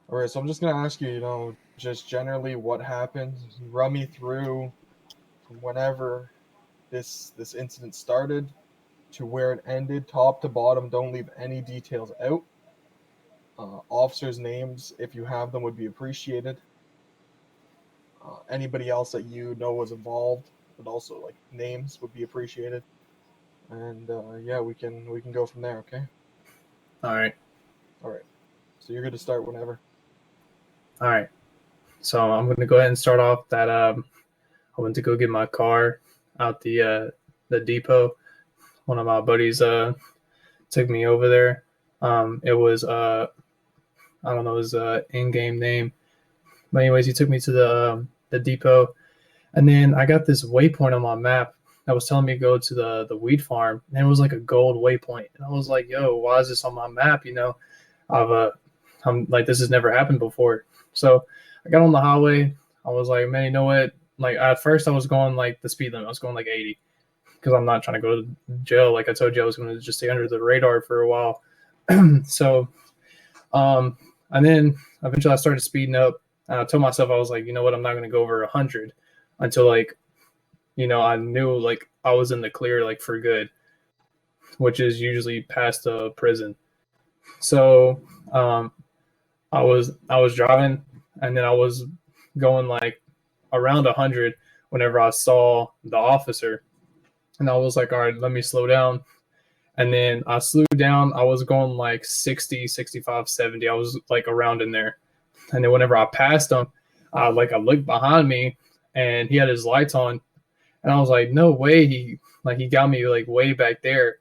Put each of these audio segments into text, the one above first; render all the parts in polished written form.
All right, so I'm just gonna ask you, just generally what happened. Run me through from whenever this incident started to where it ended, top to bottom. Don't leave any details out. Officers' names, if you have them, would be appreciated. Anybody else that you know was involved, but also like names would be appreciated. And yeah, we can go from there. Okay. All right. All right. So you're good to start whenever. All right. So I'm going to go ahead and start off that I went to go get my car out the depot. One of my buddies took me over there. It was I don't know his in-game name, but anyways, he took me to the depot, and then I got this waypoint on my map that was telling me to go to the weed farm, and it was like a gold waypoint, and I was like, "Yo, why is this on my map?" I've I'm like, this has never happened before. So I got on the highway. I was like, man, you know what? Like at first I was going like the speed limit. I was going like 80 because I'm not trying to go to jail. Like I told you, I was going to just stay under the radar for a while. So, and then eventually I started speeding up. And I told myself, I was like, you know what? I'm not going to go over 100 until like, I knew like I was in the clear like for good, which is usually past the prison. So, I was driving, and then I was going like around 100 whenever I saw the officer, and I was like, all right, let me slow down. And then I slowed down. I was going like 60, 65, 70. I was like around in there. And then whenever I passed him, I looked behind me, and he had his lights on, and I was like, no way, he got me like way back there.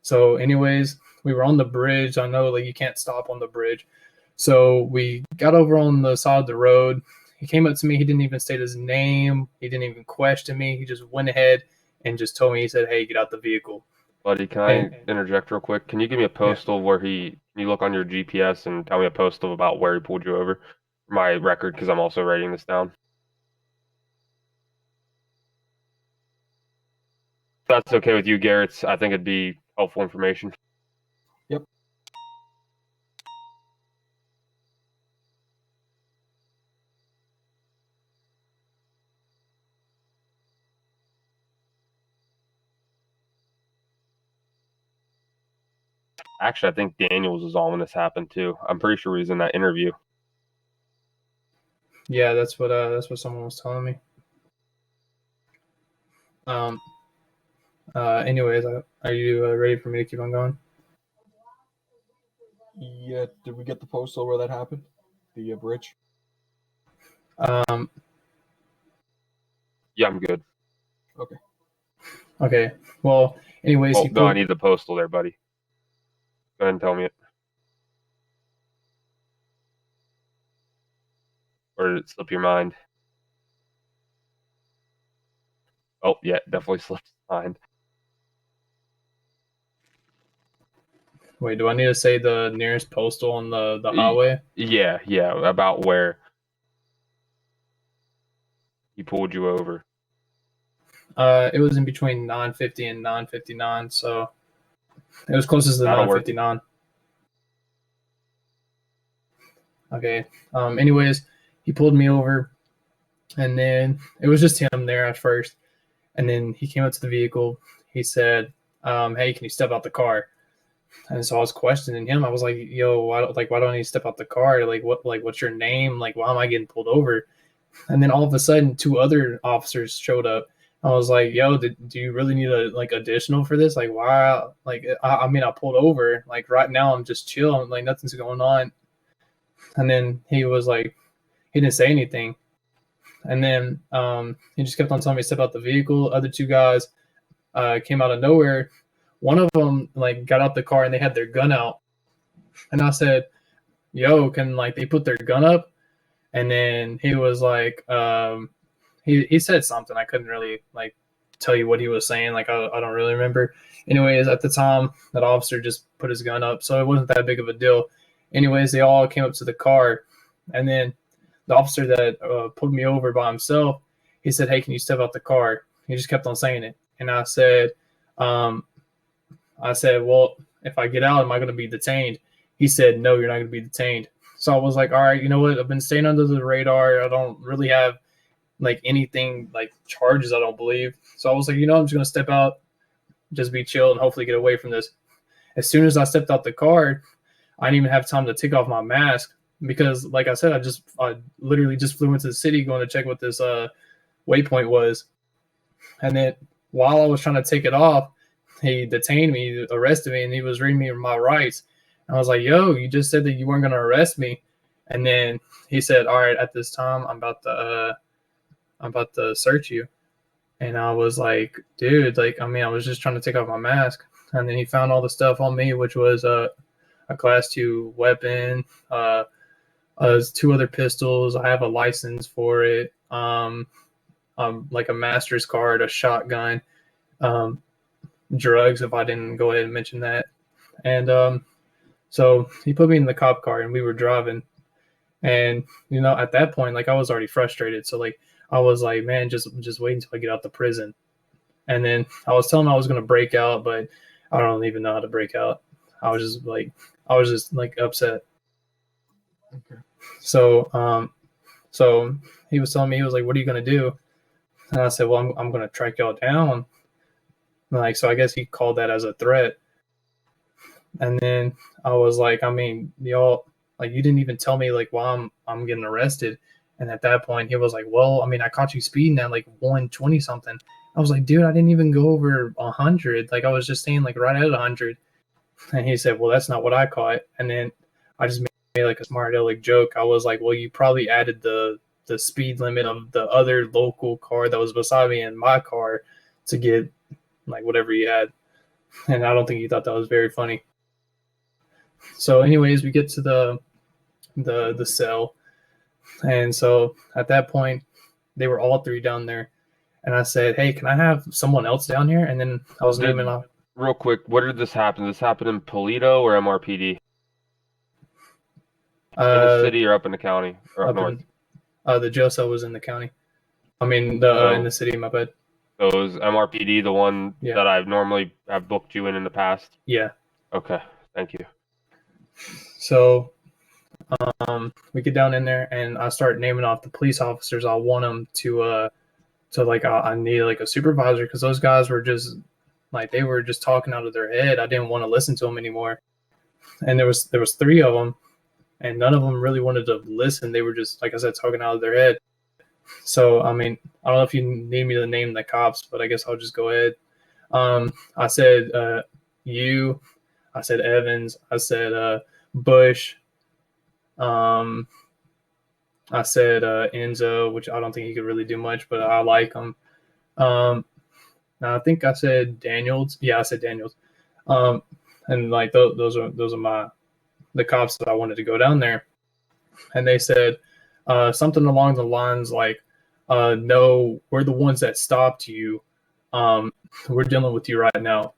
So anyways, we were on the bridge. I know like you can't stop on the bridge. So we got over on the side of the road. He came up to me. He didn't even state his name. He didn't even question me. He just went ahead and just told me, he said, "Hey, get out the vehicle." Buddy, can And I interject real quick? Can you give me a yeah, postal where can you look on your GPS and tell me a postal about where he pulled you over? For my record, because I'm also writing this down. If that's okay with you, Garrett, I think it'd be helpful information. Yep. Actually, I think Daniels was on when this happened too. I'm pretty sure he was in that interview. yeah, that's what someone was telling me. Um. Anyways, are you ready for me to keep on going? Yeah. Did we get the postal where that happened? The bridge. Um. Yeah, I'm good. Okay. Okay. Well, anyways, Oh, he no, I pulled. need the postal there, buddy. Go ahead and tell me it. Or did it slip your mind? Oh, yeah, definitely slipped your mind. Wait, do I need to say the nearest postal on the highway? Yeah, about where he pulled you over. It was in between 950 and 959, so it was closest to That'll work. 959. Okay. Anyways, he pulled me over, and then it was just him there at first, and then he came up to the vehicle. He said, "Hey, can you step out the car?" And so I was questioning him. I was like, "Yo, why don't you step out the car? What's your name? Like, why am I getting pulled over?" And then all of a sudden, two other officers showed up. I was like, "Yo, do you really need a like additional for this? Like, why? Like, I mean, I pulled over. Like, right now, I'm just chilling. Like, nothing's going on." And then he was like, he didn't say anything. And then he just kept on telling me to step out the vehicle. Other two guys came out of nowhere. One of them like got out the car and they had their gun out. And I said, "Yo, can like they put their gun up?" And then he was like, he said something. I couldn't really like tell you what he was saying. Like I don't really remember. Anyways, at the time, that officer just put his gun up, so it wasn't that big of a deal. Anyways, they all came up to the car, and then the officer that pulled me over by himself, he said, "Hey, can you step out the car?" He just kept on saying it, and um, I said, "Well, if I get out, am I going to be detained?" He said, "No, you're not going to be detained." So I was like, all right, you know what? I've been staying under the radar. I don't really have like anything like charges, I don't believe. So I was like, you know, I'm just gonna step out, just be chill, and hopefully get away from this. As soon as I stepped out the car, I didn't even have time to take off my mask because, like I said, I literally just flew into the city going to check what this waypoint was, and then while I was trying to take it off, he detained me, arrested me, and he was reading me my rights. And I was like, "Yo, you just said that you weren't going to arrest me," and then he said, "All right, at this time, I'm about to search you." And I was like, "Dude, like, I mean, I was just trying to take off my mask." And then he found all the stuff on me, which was a Class 2 weapon, 2 other pistols. I have a license for it, like a master's card, a shotgun, drugs, if I didn't go ahead and mention that. And so he put me in the cop car, and we were driving. And, you know, at that point, like, I was already frustrated. So, like, I was like, man, just wait until I get out the prison. And then I was telling him I was going to break out, but I don't even know how to break out. I was just like upset. Okay. So he was telling me, he was like, what are you going to do? And I said, well, I'm going to track y'all down. Like, so I guess he called that as a threat. And then I was like, I mean, y'all, like, you didn't even tell me like why I'm getting arrested. And at that point, he was like, well, I mean, I caught you speeding at like 120 something. I was like, dude, I didn't even go over 100. Like, I was just staying like right at 100. And he said, well, that's not what I caught. And then I just made like a smart aleck joke. I was like, well, you probably added the speed limit of the other local car that was beside me in my car to get like whatever you had. And I don't think he thought that was very funny. So anyways, we get to the cell. And so at that point, they were all 3 down there. And I said, hey, can I have someone else down here? And then I was naming off. Real quick, where did this happen? Did this happen in Polito or MRPD? In the city or up in the county or up north? The jail cell was in the county. I mean, in the city, my bad. So it was MRPD the one that I've normally have booked you in the past? Yeah. Okay. Thank you. So we get down in there, and I start naming off the police officers. I want them to like, I need like a supervisor, because those guys were just like, they were just talking out of their head. I didn't want to listen to them anymore. And there was 3 of them, and none of them really wanted to listen. They were just, like I said, talking out of their head. So, I mean, I don't know if you need me to name the cops, but I guess I'll just go ahead. I said you, I said Evans, I said Bush, I said Enzo, which I don't think he could really do much, but I like him. Now I think I said Daniels. Yeah, I said Daniels. And like those are the cops that I wanted to go down there. And they said something along the lines like, no, we're the ones that stopped you. We're dealing with you right now.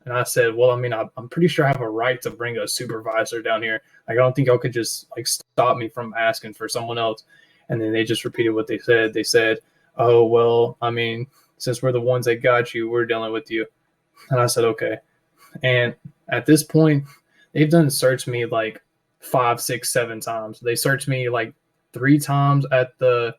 And I said, well, I mean, I'm pretty sure I have a right to bring a supervisor down here. Like, I don't think y'all could just like stop me from asking for someone else. And then they just repeated what they said. They said, oh, well, I mean, since we're the ones that got you, we're dealing with you. And I said, okay. And at this point, they've done search me like 5, 6, 7 times. They searched me like 3 times at the